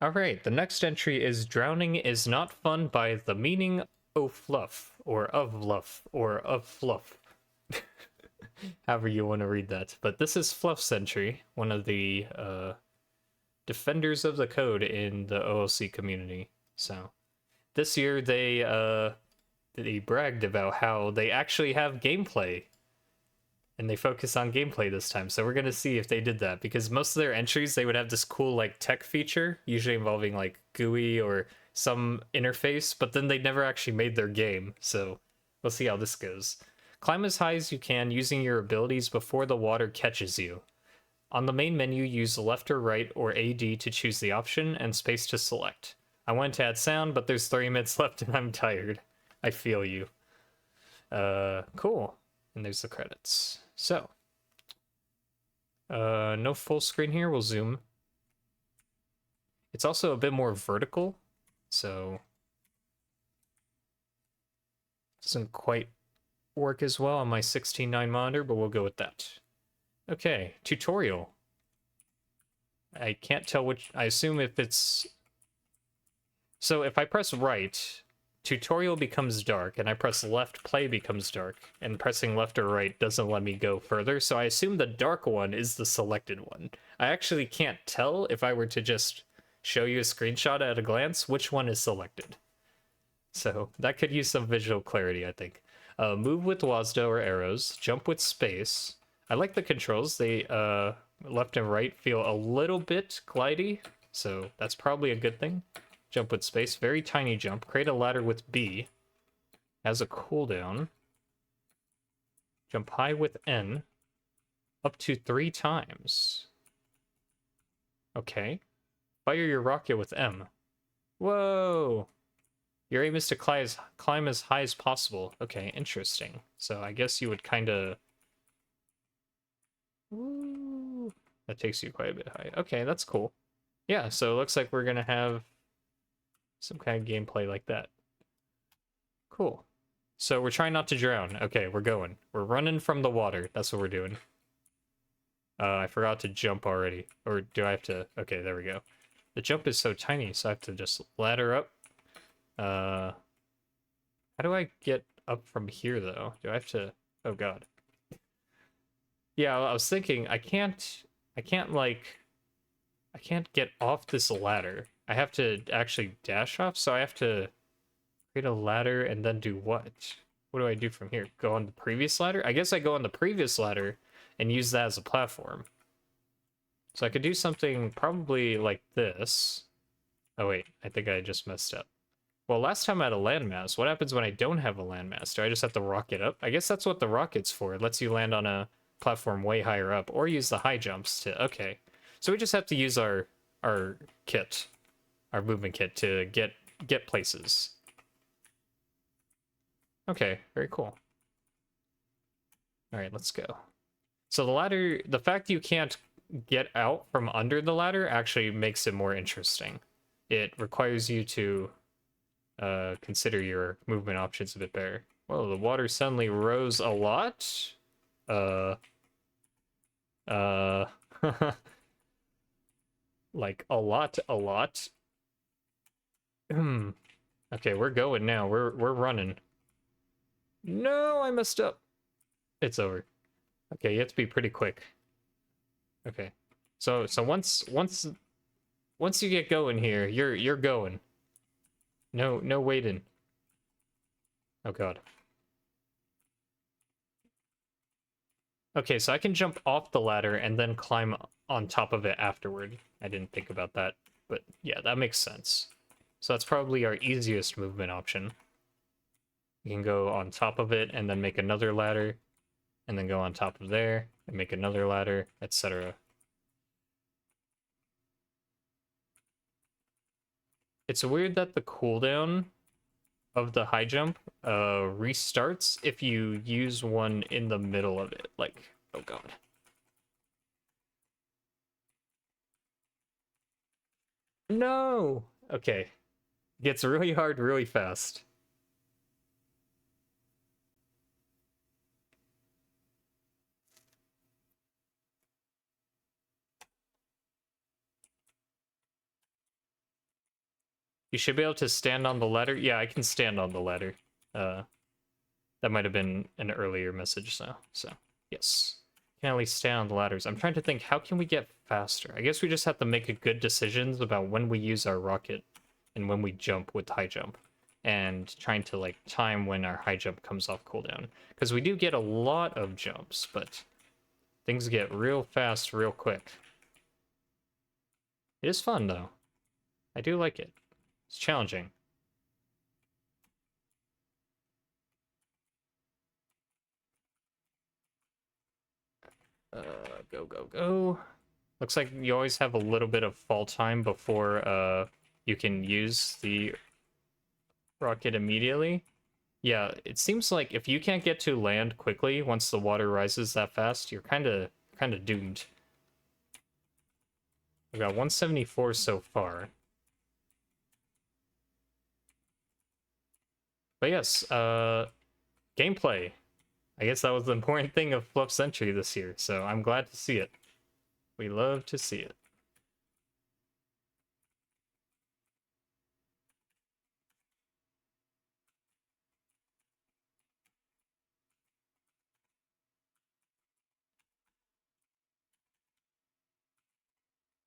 Alright, the next entry is Drowning is Not Fun by The Meaning of Fluff, or of Luff, or of Fluff. However you want to read that. But this is Fluff's entry, one of the defenders of the code in the OLC community. So this year they bragged about how they actually have gameplay. And they focus on gameplay this time, so we're gonna see if they did that, because most of their entries, they would have this cool, like, tech feature, usually involving, like, GUI or some interface, but then they never actually made their game, so we'll see how this goes. Climb as high as you can using your abilities before the water catches you. On the main menu, use left or right or AD to choose the option, and space to select. I wanted to add sound, but there's 30 minutes left and I'm tired. I feel you. Cool. And there's the credits. So, no full screen here, we'll zoom. It's also a bit more vertical, so doesn't quite work as well on my 16:9 monitor, but we'll go with that. Okay, tutorial. I can't tell which, I assume if it's... So if I press right, tutorial becomes dark, and I press left, play becomes dark, and pressing left or right doesn't let me go further, so I assume the dark one is the selected one. I actually can't tell if I were to just show you a screenshot at a glance which one is selected. So that could use some visual clarity, I think. Move with WASD or arrows, jump with space. I like the controls. They, left and right feel a little bit glidey, so that's probably a good thing. Jump with space, very tiny jump. Create a ladder with B. Has a cooldown. Jump high with N. Up to 3 times. Okay. Fire your rocket with M. Whoa! Your aim is to climb as high as possible. Okay, interesting. So I guess you would kind of... That takes you quite a bit high. Okay, that's cool. Yeah, so it looks like we're going to have some kind of gameplay like that. Cool. So we're trying not to drown. Okay, we're going. We're running from the water. That's what we're doing. I forgot to jump already. Or do I have to? Okay, there we go. The jump is so tiny, so I have to just ladder up. How do I get up from here, though? Do I have to... Oh, God. Yeah, I was thinking, I can't get off this ladder. I have to actually dash off, so I have to create a ladder and then do what? What do I do from here? Go on the previous ladder? I guess I go on the previous ladder and use that as a platform. So I could do something probably like this. Oh wait, I think I just messed up. Well, last time I had a landmass. What happens when I don't have a landmass? Do I just have to rocket up? I guess that's what the rocket's for. It lets you land on a platform way higher up, or use the high jumps to... Okay. So we just have to use our kit. Our movement kit to get places. Okay, very cool. Alright, let's go. So the ladder, the fact you can't get out from under the ladder actually makes it more interesting. It requires you to consider your movement options a bit better. Whoa, the water suddenly rose a lot? Like, a lot. Okay, we're going now. We're running. No, I messed up. It's over. Okay, you have to be pretty quick. Okay. So once you get going here, you're going. No waiting. Oh god. Okay, so I can jump off the ladder and then climb on top of it afterward. I didn't think about that, but yeah, that makes sense. So that's probably our easiest movement option. You can go on top of it and then make another ladder, and then go on top of there and make another ladder, etc. It's weird that the cooldown of the high jump restarts if you use one in the middle of it. Like, oh god. No! Okay. Gets really hard really fast. You should be able to stand on the ladder. Yeah, I can stand on the ladder. That might have been an earlier message, so yes. Can at least stand on the ladders. I'm trying to think, how can we get faster? I guess we just have to make a good decisions about when we use our rocket and when we jump with high jump. And trying to, like, time when our high jump comes off cooldown. Because we do get a lot of jumps, but things get real fast real quick. It is fun, though. I do like it. It's challenging. Go, go, go. Looks like you always have a little bit of fall time before you can use the rocket immediately. Yeah, it seems like if you can't get to land quickly once the water rises that fast, you're kind of doomed. We got 174 so far. But yes, gameplay. I guess that was the important thing of Fluff's entry this year, so I'm glad to see it. We love to see it.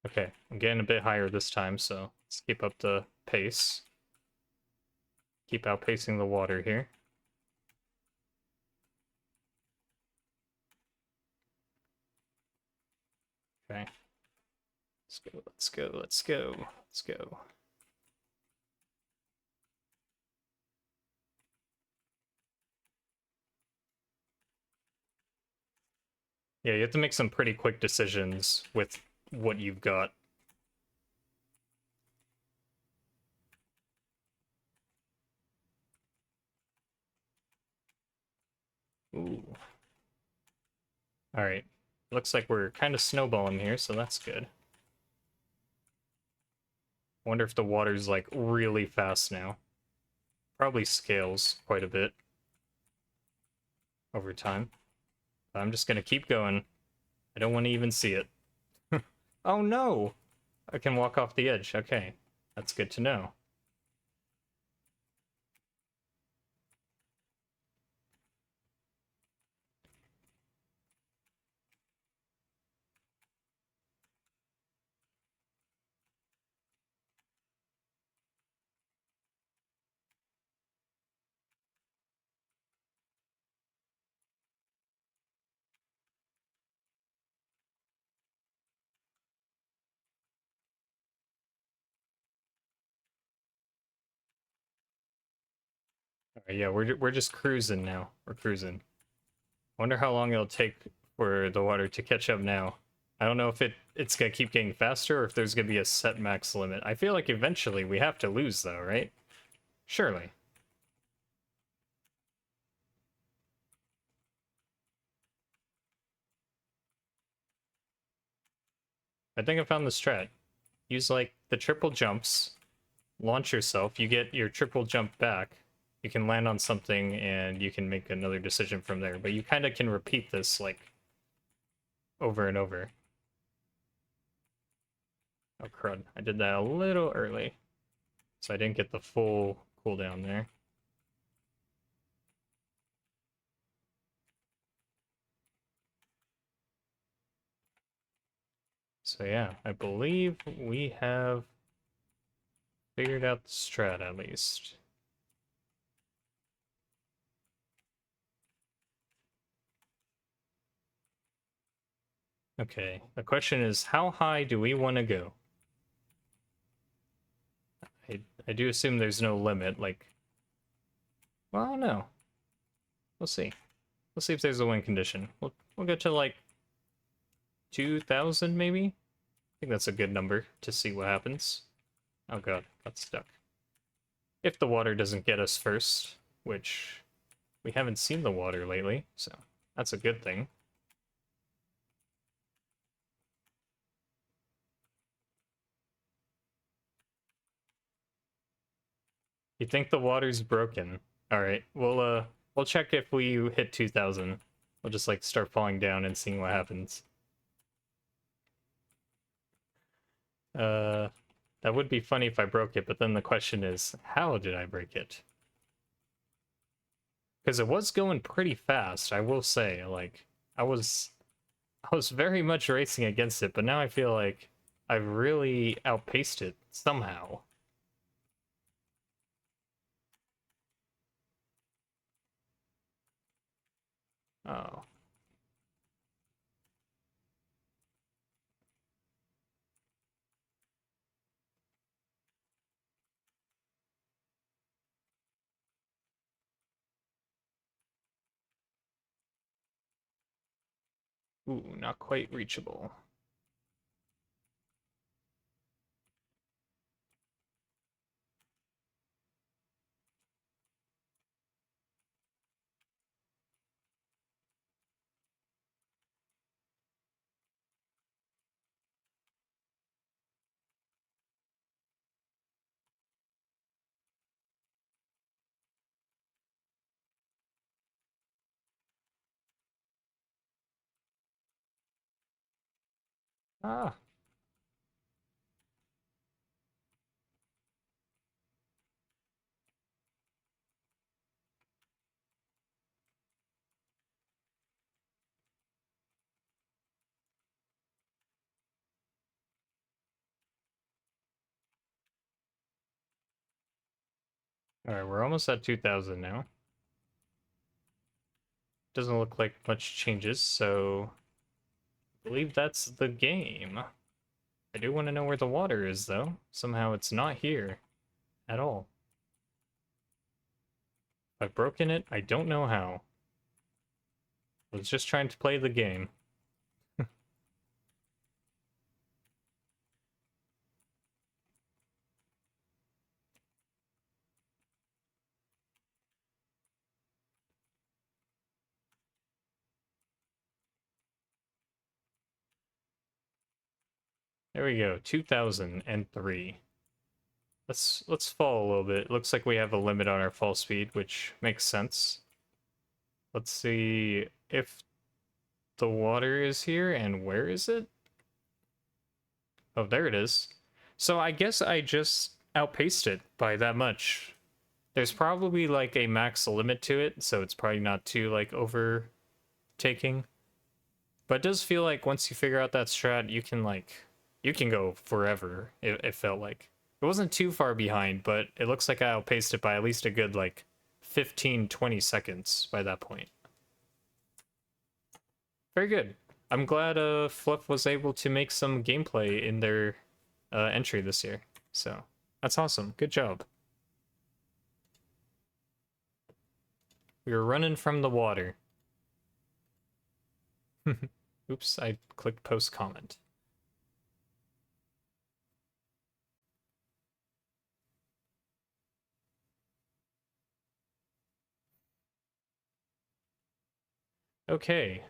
Okay, I'm getting a bit higher this time, so let's keep up the pace. Keep outpacing the water here. Okay. Let's go, let's go, let's go, let's go. Yeah, you have to make some pretty quick decisions with what you've got. Ooh. Alright. Looks like we're kind of snowballing here, so that's good. Wonder if the water's, like, really fast now. Probably scales quite a bit over time. But I'm just gonna keep going. I don't want to even see it. Oh no! I can walk off the edge. Okay. That's good to know. Alright, yeah, we're just cruising now. We're cruising. Wonder how long it'll take for the water to catch up now. I don't know if it's gonna keep getting faster or if there's gonna be a set max limit. I feel like eventually we have to lose though, right? Surely. I think I found the strat. Use, like, the triple jumps, launch yourself, you get your triple jump back, you can land on something, and you can make another decision from there. But you kind of can repeat this, like, over and over. Oh, crud. I did that a little early. So I didn't get the full cooldown there. So yeah, I believe we have figured out the strat at least. Okay, the question is, how high do we want to go? I do assume there's no limit, like... Well, no. We'll see. We'll see if there's a win condition. We'll get to, like, 2,000, maybe? I think that's a good number to see what happens. Oh god, got stuck. If the water doesn't get us first, which we haven't seen the water lately, so that's a good thing. You think the water's broken? All right, we'll check if we hit 2,000. We'll just, like, start falling down and seeing what happens. That would be funny if I broke it, but then the question is, how did I break it? Because it was going pretty fast, I will say. Like, I was very much racing against it, but now I feel like I've really outpaced it somehow. Oh. Ooh, not quite reachable. Ah. Alright, we're almost at 2,000 now. Doesn't look like much changes, so I believe that's the game. I do want to know where the water is, though. Somehow it's not here at all. I've broken it, I don't know how. I was just trying to play the game. There we go, 2003. Let's fall a little bit. It looks like we have a limit on our fall speed, which makes sense. Let's see if the water is here, and where is it? Oh, there it is. So I guess I just outpaced it by that much. There's probably like a max limit to it, so it's probably not too like overtaking. But it does feel like once you figure out that strat, you can go forever, it felt like. It wasn't too far behind, but it looks like I outpaced it by at least a good like 15, 20 seconds by that point. Very good. I'm glad Fluff was able to make some gameplay in their entry this year. So that's awesome. Good job. We were running from the water. Oops, I clicked post comment. Okay,